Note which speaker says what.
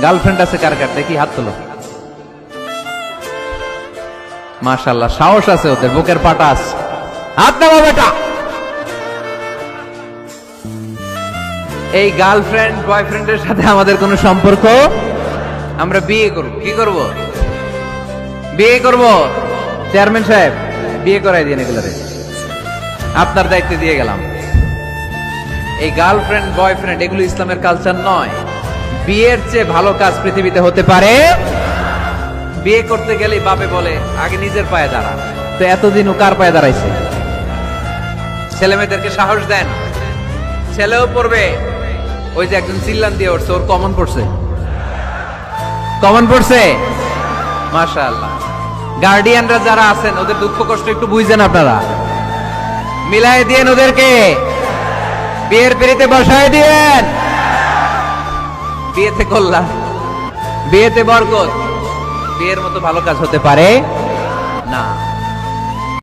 Speaker 1: Girlfriend আছে কার কার? দেখি হাত তোলো। মাশাআল্লাহ, সাহস আছে ওদের, বুকের পাটা আছে। হাত নামাও বেটা। এই গার্লফ্রেন্ড বয়ফ্রেন্ডের সাথে আমাদের কোনো সম্পর্ক? আমরা বিয়ে করব। কি করব? বিয়ে করব। চেয়ারম্যান সাহেব, বিয়ে করাই দিন এগুলারে, আপনার দায়িত্বে দিয়ে গেলাম। এই গার্লফ্রেন্ড বয়ফ্রেন্ড এগুলো ইসলামের কালচার নয়। বিয়ের চেয়ে ভালো কাজ পৃথিবীতে হতে পারে? বিয়ে করতে গেলে বাপে বলে আগে নিজের পায়ে দাঁড়া। তো এতদিন ও কার পায়ে দাঁড়াইছে? ছেলে মেয়েদেরকে সাহস দেন, ছেলেও পড়বে। ওই যে একজন চিল্লান দিয়ে উঠছে, ওর কমন পড়ছে, কমন পড়ছে। মাশাআল্লাহ। গার্ডিয়ানরা যারা আছেন ওদের দুঃখ কষ্ট একটু বুঝছেন আপনারা, মিলাই দিয়েন ওদেরকে, বিয়ের পিড়িতে বসায় দিয়েন। বিয়েতে কল্যাণ, বিয়েতে বরকত। বিয়ের মতো ভালো কাজ হতে পারে না।